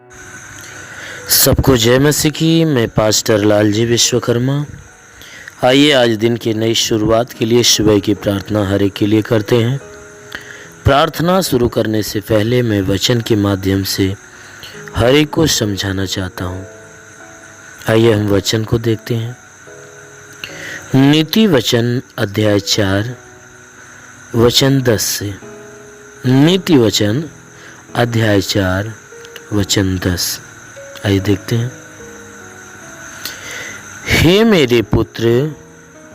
सबको जय मसीह की। मैं पास्टर लालजी विश्वकर्मा। आइए आज दिन की नई शुरुआत के लिए सुबह की प्रार्थना हर एक के लिए करते हैं। प्रार्थना शुरू करने से पहले मैं वचन के माध्यम से हर एक को समझाना चाहता हूँ। आइए हम वचन को देखते हैं। नीति वचन अध्याय 4 वचन 10 से। नीति वचन अध्याय 4 वचन 10। आइए देखते हैं। हे मेरे पुत्र,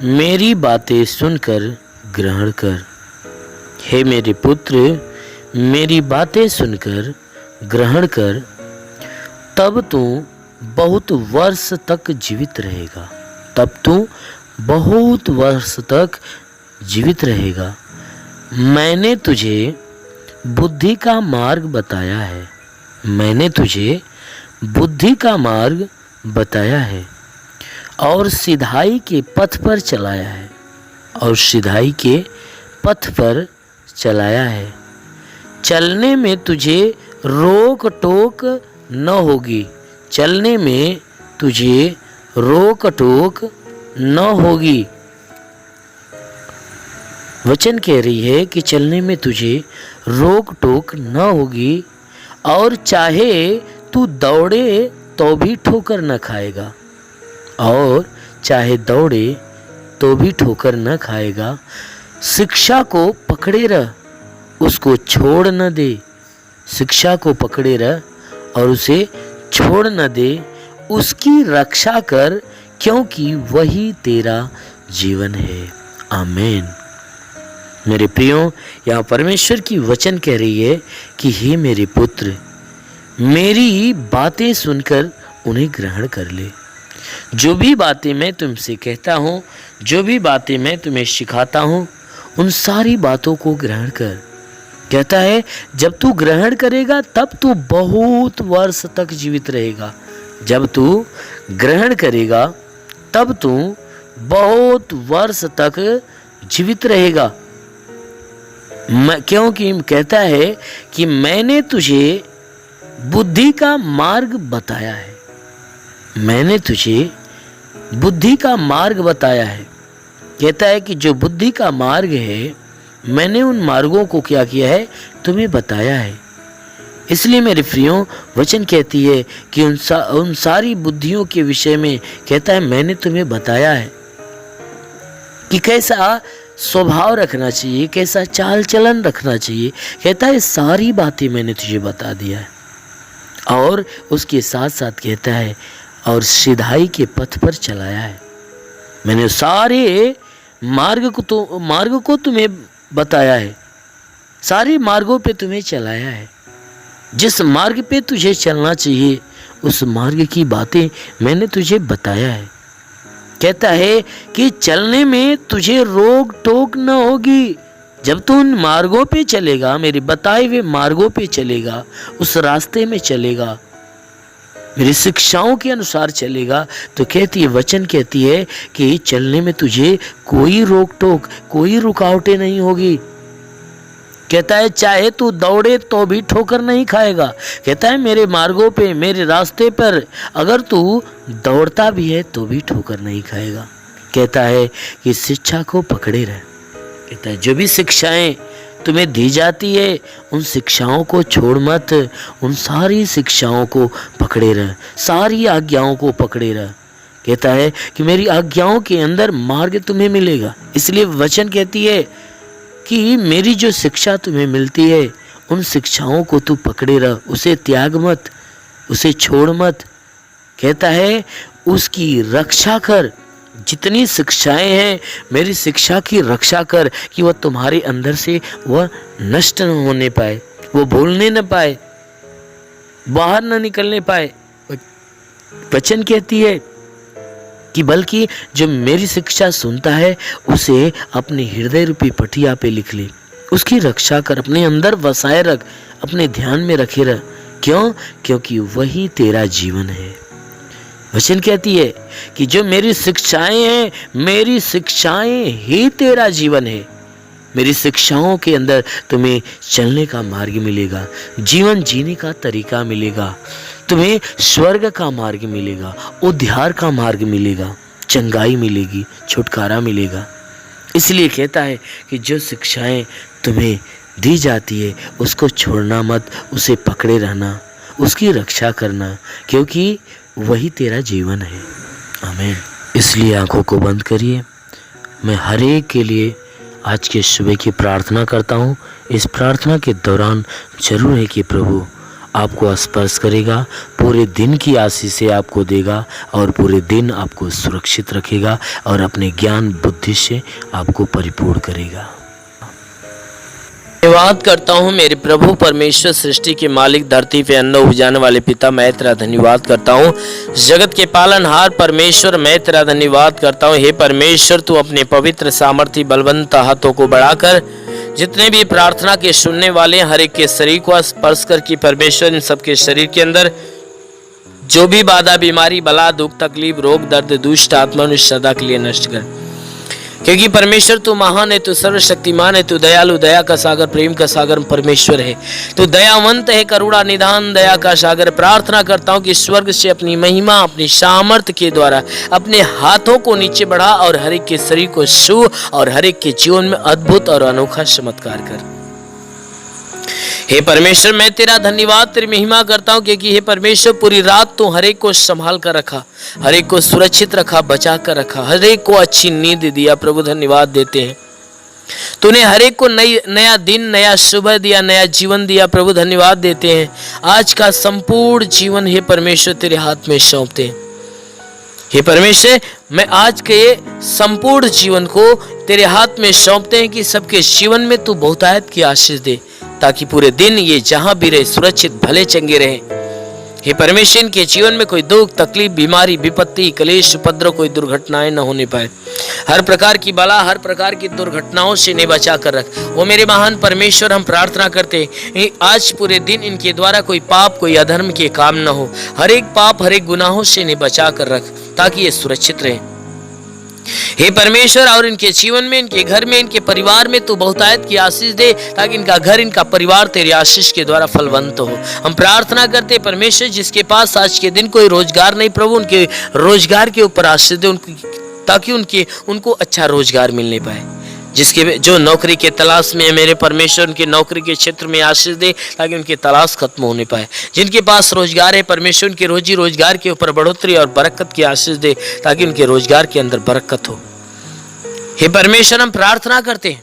मेरी बातें सुनकर ग्रहण कर। हे मेरे पुत्र, मेरी बातें सुनकर ग्रहण कर, तब तू बहुत वर्ष तक जीवित रहेगा। तब तू बहुत वर्ष तक जीवित रहेगा। मैंने तुझे बुद्धि का मार्ग बताया है। मैंने तुझे बुद्धि का मार्ग बताया है और सिधाई के पथ पर चलाया है। और सिधाई के पथ पर चलाया है। चलने में तुझे रोक टोक न होगी। चलने में तुझे रोक टोक न होगी। वचन कह रही है कि चलने में तुझे रोक टोक न होगी, और चाहे तू दौड़े तो भी ठोकर न खाएगा। और चाहे दौड़े तो भी ठोकर न खाएगा। शिक्षा को पकड़े रह, उसको छोड़ न दे। शिक्षा को पकड़े रह और उसे छोड़ न दे। उसकी रक्षा कर, क्योंकि वही तेरा जीवन है। आमीन। मेरे प्रियो, यहाँ परमेश्वर की वचन कह रही है कि हे मेरे पुत्र, मेरी बातें सुनकर उन्हें ग्रहण कर ले। जो भी बातें मैं तुमसे कहता हूँ, जो भी बातें मैं तुम्हें सिखाता हूँ, उन सारी बातों को ग्रहण कर। कहता है जब तू ग्रहण करेगा तब तू बहुत वर्ष तक जीवित रहेगा। जब तू ग्रहण करेगा तब तू बहुत वर्ष तक जीवित रहेगा। क्योंकि कहता है कि मैंने तुझे बुद्धि का मार्ग बताया है। मैंने तुझे बुद्धि का मार्ग बताया है। कहता है कि जो बुद्धि का मार्ग है, मैंने उन मार्गों को क्या किया है, तुम्हें बताया है। इसलिए मेरे प्रियो, वचन कहती है कि उन सारी बुद्धियों के विषय में कहता है मैंने तुम्हें बताया है कि कैसा स्वभाव रखना चाहिए, कैसा चाल चलन रखना चाहिए। कहता है सारी बातें मैंने तुझे बता दिया है। और उसके साथ साथ कहता है और सिधाई के पथ पर चलाया है। मैंने सारे मार्ग को तुम्हें बताया है। सारे मार्गों पे तुम्हें चलाया है। जिस मार्ग पे तुझे चलना चाहिए उस मार्ग की बातें मैंने तुझे बताया है। कहता है कि चलने में तुझे रोक टोक न होगी। जब तू उन मार्गों पे चलेगा, मेरे बताए हुए मार्गों पे चलेगा, उस रास्ते में चलेगा, मेरी शिक्षाओं के अनुसार चलेगा, तो कहती है, वचन कहती है कि चलने में तुझे कोई रोक टोक, कोई रुकावटें नहीं होगी। कहता है चाहे तू दौड़े तो भी ठोकर नहीं खाएगा। कहता है मेरे मार्गों पे, मेरे रास्ते पर अगर तू दौड़ता भी है तो भी ठोकर नहीं खाएगा। कहता है कि शिक्षा को पकड़े रहे। कहता है जो भी शिक्षाएं तुम्हें दी जाती है उन शिक्षाओं को छोड़ मत। उन सारी शिक्षाओं को पकड़े रह, सारी आज्ञाओं को पकड़े रह। कहता है कि मेरी आज्ञाओं के अंदर मार्ग तुम्हें मिलेगा। इसलिए वचन कहती है कि मेरी जो शिक्षा तुम्हें मिलती है उन शिक्षाओं को तू पकड़े रह, उसे त्याग मत, उसे छोड़ मत। कहता है उसकी रक्षा कर। जितनी शिक्षाएं हैं मेरी शिक्षा की रक्षा कर कि वह तुम्हारे अंदर से वह नष्ट न होने पाए, वो भूलने न पाए, बाहर न निकलने पाए। वचन कहती है कि बल्कि जो मेरी शिक्षा सुनता है उसे अपने हृदय रूपी पटिया पे लिख ले, उसकी रक्षा कर, अपने अंदर बसाए रख, अपने ध्यान में रखे रह। क्यों? क्योंकि वही तेरा जीवन है। वचन कहती है कि जो मेरी शिक्षाएं हैं, मेरी शिक्षाएं ही तेरा जीवन है। मेरी शिक्षाओं के अंदर तुम्हें चलने का मार्ग मिलेगा, जीवन जीने का तरीका मिलेगा। तुम्हें स्वर्ग का मार्ग मिलेगा, उद्धार का मार्ग मिलेगा, चंगाई मिलेगी, छुटकारा मिलेगा। इसलिए कहता है कि जो शिक्षाएं तुम्हें दी जाती है उसको छोड़ना मत, उसे पकड़े रहना, उसकी रक्षा करना, क्योंकि वही तेरा जीवन है। आमीन। इसलिए आंखों को बंद करिए। मैं हर एक के लिए आज के सुबह की प्रार्थना करता हूँ। इस प्रार्थना के दौरान जरूर है कि प्रभु आपको स्पर्श करेगा, पूरे दिन की आशीषें आपको देगा और पूरे दिन आपको सुरक्षित रखेगा और अपने ज्ञान बुद्धि से आपको परिपूर्ण करेगा। धन्यवाद करता हूँ मेरे प्रभु परमेश्वर, सृष्टि के मालिक, धरती पे अन्न उपजाने वाले पिता, मैं तेरा धन्यवाद करता हूँ। जगत के पालनहार परमेश्वर, मैं तेरा धन्यवाद करता हूँ। हे परमेश्वर, तू अपने पवित्र सामर्थ्य बलवंत हाथों को बढ़ाकर जितने भी प्रार्थना के सुनने वाले हर एक के शरीर को स्पर्श कर कि परमेश्वर इन सबके शरीर के अंदर जो भी बाधा, बीमारी, बला, दुख, तकलीफ, रोग, दर्द, दुष्ट आत्मा सदा के लिए नष्ट कर, क्योंकि परमेश्वर तू महान है, तू सर्वशक्तिमान है, तू दयालु, दया का सागर, प्रेम का सागर परमेश्वर है, तू दयावंत है, करुणा निधान, दया का सागर। प्रार्थना करता हूँ कि स्वर्ग से अपनी महिमा, अपनी सामर्थ्य के द्वारा अपने हाथों को नीचे बढ़ा और हर एक के शरीर को छू और हर एक के जीवन में अद्भुत और अनोखा चमत्कार कर। हे परमेश्वर, मैं तेरा धन्यवाद, तेरी महिमा करता हूँ, क्योंकि हे परमेश्वर पूरी रात तू हर एक को संभाल कर रखा, हर एक को सुरक्षित रखा, बचा कर रखा, हर एक को अच्छी नींद दिया। प्रभु धन्यवाद देते हैं, तूने हर एक को नया दिन, नया सुबह दिया, नया जीवन दिया। प्रभु धन्यवाद देते हैं। आज का संपूर्ण जीवन हे परमेश्वर तेरे हाथ में सौंपते हैं। हे परमेश्वर, मैं आज के संपूर्ण जीवन को तेरे हाथ में सौंपते हैं कि सबके जीवन में तू बहुतायत की आशीष दे, ताकि पूरे दिन ये जहां भी रहे सुरक्षित भले चंगे रहे। हे परमेश्वर, इनके जीवन में कोई दुख, तकलीफ, बीमारी, विपत्ति, क्लेश, उपद्रव, कोई दुर्घटनाएं न होने पाए। हर प्रकार की बला, हर प्रकार की दुर्घटनाओं से इन्हें बचा कर रख। वो मेरे महान परमेश्वर, हम प्रार्थना करते हैं आज पूरे दिन इनके द्वारा कोई पाप, कोई अधर्म के काम न हो। हर एक पाप, हर एक गुनाहों से इन्हें बचा कर रख, ताकि ये सुरक्षित रहे। हे परमेश्वर, और इनके जीवन में, इनके घर में, इनके परिवार में तू बहुतायत की आशीष दे, ताकि इनका घर, इनका परिवार तेरी आशीष के द्वारा फलवंत हो। हम प्रार्थना करते परमेश्वर, जिसके पास आज के दिन कोई रोजगार नहीं, प्रभु उनके रोजगार के ऊपर आशीष दे, ताकि उनको अच्छा रोजगार मिलने पाए। जो नौकरी के तलाश में है मेरे परमेश्वर, उनके नौकरी के क्षेत्र में आशीष दे, ताकि उनकी तलाश खत्म होने पाए। जिनके पास रोजगार है परमेश्वर, उनके रोजी रोजगार के ऊपर बढ़ोतरी और बरकत की आशीष दे, ताकि उनके रोजगार के अंदर बरकत हो। हे परमेश्वर, हम प्रार्थना करते हैं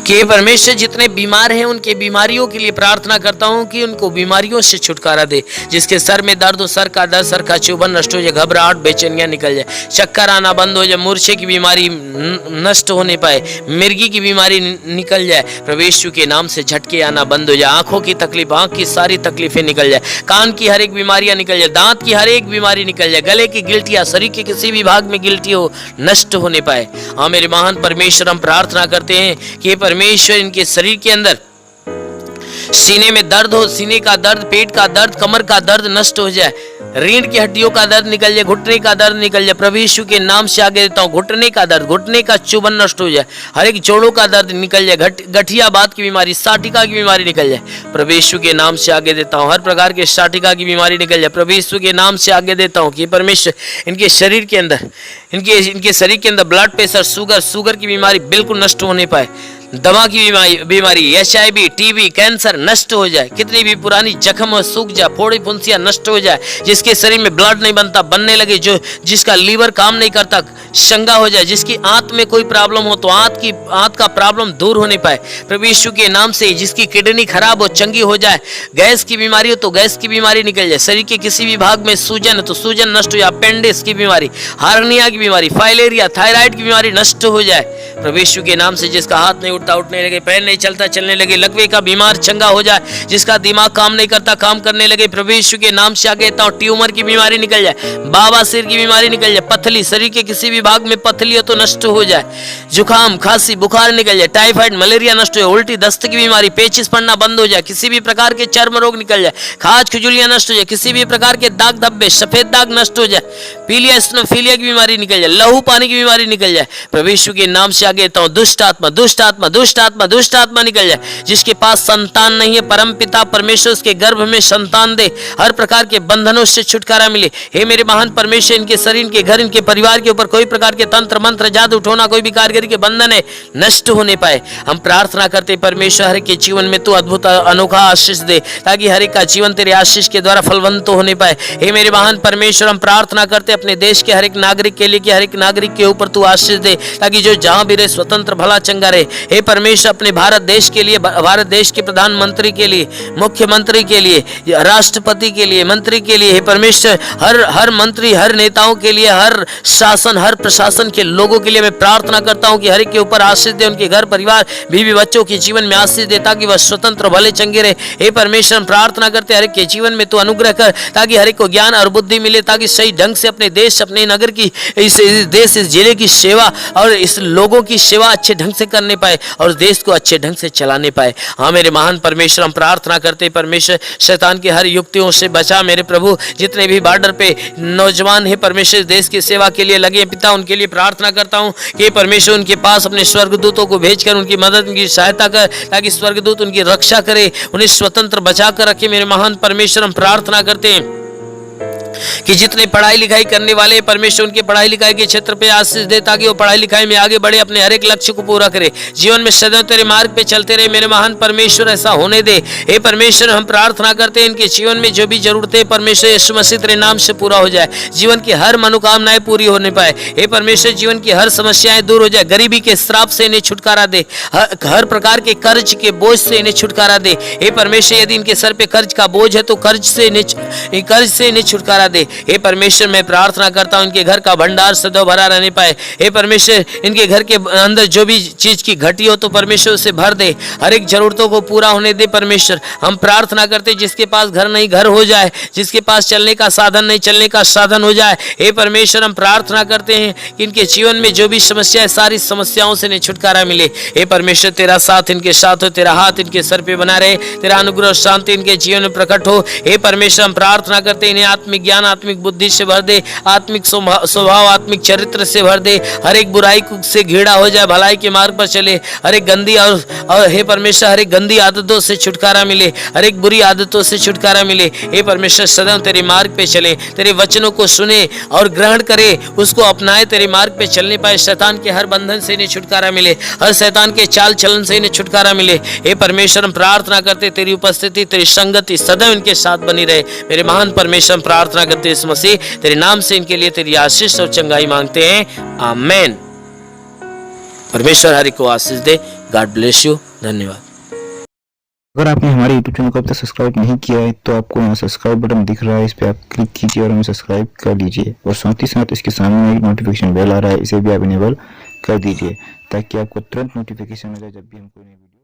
कि हे परमेश्वर, जितने बीमार हैं उनके बीमारियों के लिए प्रार्थना करता हूं कि उनको बीमारियों से छुटकारा दे। जिसके सर में दर्द हो, सर का दर्द, सर का चुभन नष्ट हो जाए, घबराहट, बेचैनियां निकल जाए, चक्कर आना बंद हो जाए, मूर्छे की बीमारी नष्ट होने पाए, मिर्गी की बीमारी निकल जाए, प्रभु यीशु के नाम से झटके आना बंद हो जाए, आंखों की तकलीफ, आंख की सारी तकलीफें निकल जाए, कान की हर एक बीमारियां निकल जाए, दांत की हर एक बीमारी निकल जाए, गले की गिल्टियां, शरीर के किसी भी भाग में गिल्टी हो नष्ट होने पाए। हाँ मेरे महान परमेश्वर, हम प्रार्थना करते हैं कि परमेश्वर इनके शरीर के अंदर सीने में दर्द हो, सीने का दर्द, पेट का दर्द, कमर का दर्द नष्ट हो जाए, रीढ़ की हड्डियों का दर्द निकल जाए, घुटने का दर्द निकल जाए। प्रभु यीशु के नाम से आगे देता हूँ, घुटने का दर्द, घुटने का चुभन नष्ट हो जाए, हर एक जोड़ों का दर्द निकल जाए, गठिया बात की बीमारी, साटिका की बीमारी निकल जाए। प्रभु यीशु के नाम से आगे देता हूँ, हर प्रकार के साटिका की बीमारी निकल जाए। प्रभु यीशु के नाम से आगे देता हूँ कि परमेश्वर इनके शरीर के अंदर, इनके शरीर के अंदर ब्लड प्रेशर, शुगर की बीमारी बिल्कुल नष्ट होने पाए। दमा की बीमारी, HIV, TB, कैंसर नष्ट हो जाए। कितनी भी पुरानी जख्म हो सूख जाए, फोड़ी फुंसियां नष्ट हो जाए। जिसके शरीर में ब्लड नहीं बनता, बनने लगे, जिसका लीवर काम नहीं करता, शंगा हो जाए। जिसकी आंत में कोई प्रॉब्लम हो तो आंत का प्रॉब्लम दूर होने पाए प्रभु यीशु के नाम से। जिसकी किडनी खराब हो चंगी हो जाए, गैस की बीमारी हो तो गैस की बीमारी निकल जाए। शरीर के किसी भी भाग में सूजन है तो सूजन नष्ट हो जाए। अपेंडिक्स की बीमारी, हार्निया की बीमारी, फाइलेरिया, थायराइड की बीमारी नष्ट हो जाए प्रभु यीशु के नाम से। जिसका हाथ नहीं उठने लगे, पैर नहीं चलता चलने लगे, लकवे का बीमार चंगा हो जाए। जिसका दिमाग काम नहीं करता काम करने लगे प्रभु यीशु के नाम से आगे देता हूं। ट्यूमर की बीमारी निकल जाए, बाबा सिर की बीमारी निकल जाए, पथली, शरीर के किसी भी विभाग में पथली हो तो नष्ट हो जाए, जुकाम खांसी बुखार निकल जाए, टाइफाइड मलेरिया नष्ट हो जाए, उल्टी दस्त की बीमारी पेचिस पड़ना बंद हो जाए, किसी भी प्रकार के चर्म रोग निकल जाए, खाज खुजलियां नष्ट हो जाए, किसी भी प्रकार के दाग धब्बे सफेद दाग नष्ट हो जाए, पीलिया स्नोफीलिया की बीमारी निकल जाए, लहू पानी की बीमारी निकल जाए। प्रभु यीशु के नाम से आगे तो दुष्ट आत्मा दुष्ट आत्मा दुष्ट आत्मा दुष्ट आत्मा निकल जाए। जिसके पास संतान नहीं है, परम पिता परमेश्वर उसके गर्भ में संतान दे, हर प्रकार के बंधनों से छुटकारा मिले। हे मेरे महान परमेश्वर, इनके शरीर के घर इनके परिवार के ऊपर कोई प्रकार के तंत्र मंत्र जादू टोना कोई भी कारीगरी के बंधन है नष्ट होने पाए। हम प्रार्थना करते परमेश्वर हर एक के जीवन में तू अद्भुत अनोखा आशीष दे, ताकि हर एक का जीवन तेरे आशीष के द्वारा फलवंत होने पाए। हे मेरे महान परमेश्वर, हम प्रार्थना करते अपने देश के हर एक नागरिक के लिए कि हर एक नागरिक के ऊपर तू आशीष दे, ताकि जो जहां भी रहे स्वतंत्र भला चंगा रहे। हे परमेश्वर, अपने भारत देश के लिए, भारत देश के प्रधानमंत्री के लिए, मुख्यमंत्री के लिए, राष्ट्रपति के लिए, मंत्री के लिए, हे परमेश्वर हर मंत्री हर नेताओं के लिए, हर शासन हर प्रशासन के लोगों के लिए मैं प्रार्थना करता हूं कि हर एक के ऊपर आशीष दे, उनके घर परिवार बीवी बच्चों के जीवन में आशीष दे, ताकि वह स्वतंत्र भले चंगे रहे। हे परमेश्वर, हम प्रार्थना करते हर एक के जीवन में तू अनुग्रह कर, ताकि हर एक को ज्ञान और बुद्धि मिले, ताकि सही ढंग से अपने देश अपने नगर की इस देश इस जिले की सेवा और इस लोगों की सेवा अच्छे ढंग से करने पाए और देश को अच्छे ढंग से चलाने पाए। हाँ मेरे महान परमेश्वर, हम प्रार्थना करते परमेश्वर शैतान की हर युक्तियों से बचा मेरे प्रभु। जितने भी बॉर्डर पे नौजवान है परमेश्वर देश की सेवा के लिए लगे पिता, उनके लिए प्रार्थना करता हूँ कि परमेश्वर उनके पास अपने स्वर्गदूतों को भेजकर उनकी मदद उनकी सहायता कर, ताकि स्वर्गदूत उनकी रक्षा करे, उन्हें स्वतंत्र बचा कर रखे। मेरे महान परमेश्वर, हम प्रार्थना करते हैं कि जितने पढ़ाई लिखाई करने वाले परमेश्वर उनके पढ़ाई लिखाई के क्षेत्र पे आशीष दे, ताकि वो पढ़ाई लिखाई में आगे बढ़े, अपने हर एक लक्ष्य को पूरा करे, जीवन में सदैव तेरे मार्ग पे चलते रहे। मेरे महान परमेश्वर, ऐसा होने दे। हे परमेश्वर, हम प्रार्थना करते हैं इनके जीवन में जो भी जरूरतें परमेश्वर यीशु मसीह तेरे नाम से पूरा हो जाए, जीवन की हर मनोकामनाएं पूरी होने पाए। हे परमेश्वर, जीवन की हर समस्याएं दूर हो जाए, गरीबी के श्राप से इन्हें छुटकारा दे, हर प्रकार के कर्ज के बोझ से इन्हें छुटकारा दे। हे परमेश्वर, यदि इनके सर पे कर्ज का बोझ है तो कर्ज से इन्हें छुटकारा दे। हे परमेश्वर, मैं प्रार्थना करता हूं इनके घर का भंडार सदैव भरा रहने पाए। हे परमेश्वर, इनके घर के अंदर जो भी चीज की घटी हो तो परमेश्वर उसे भर दे, हर एक जरूरतों को पूरा होने दे। परमेश्वर, हम प्रार्थना करते जिसके पास घर नहीं घर हो जाए, जिसके पास चलने का साधन नहीं चलने का साधन हो जाए। हे परमेश्वर, हम प्रार्थना करते हैं कि इनके जीवन में जो भी समस्या है सारी समस्याओं से इन्हें छुटकारा मिले। हे परमेश्वर, तेरा साथ इनके साथ हो, तेरा हाथ इनके सर पे बना रहे, तेरा अनुग्रह और शांति इनके जीवन में प्रकट हो। हे परमेश्वर, हम प्रार्थना करते इन्हें आत्मिक ज्ञान आत्मिक बुद्धि से भर दे, आत्मिक स्वभाव आत्मिक चरित्र से भर दे, हर एक बुराई से घिरा हो जाए, भलाई के मार्ग पर चले, हर एक गंदी और हे परमेश्वर हर एक गंदी आदतों से छुटकारा मिले, हर एक बुरी आदतों से छुटकारा मिले। हे परमेश्वर, सदैव तेरे मार्ग पे चले, तेरे वचनों को सुने और ग्रहण करे, उसको अपनाए, तेरे मार्ग पे चलने पाए। शैतान के हर बंधन से इन्हें छुटकारा मिले, हर शैतान के चाल चलन से इन्हें छुटकारा मिले। हे परमेश्वर, हम प्रार्थना करते तेरी उपस्थिति तेरी संगति सदैव इनके साथ बनी रहे। मेरे महान परमेश्वर, हम प्रार्थना करते इस मसीह तेरे नाम से इनके लिए तेरी आशीष और चंगाई मांगते हैं, आमेन। परमेश्वर हरि को आशीष दे। God bless you. धन्यवाद। अगर आपने हमारे YouTube चैनल को अब तक सब्सक्राइब नहीं किया है तो आपको यहाँ सब्सक्राइब बटन दिख रहा है, इस पर आप क्लिक कीजिए और हमें सब्सक्राइब कर लीजिए। और साथ ही साथ इसके सामने एक नोटिफिकेशन बेल आ रहा है, इसे भी आप इनेबल कर दीजिए, ताकि आपको तुरंत नोटिफिकेशन मिले जब भी हम कोई नई वीडियो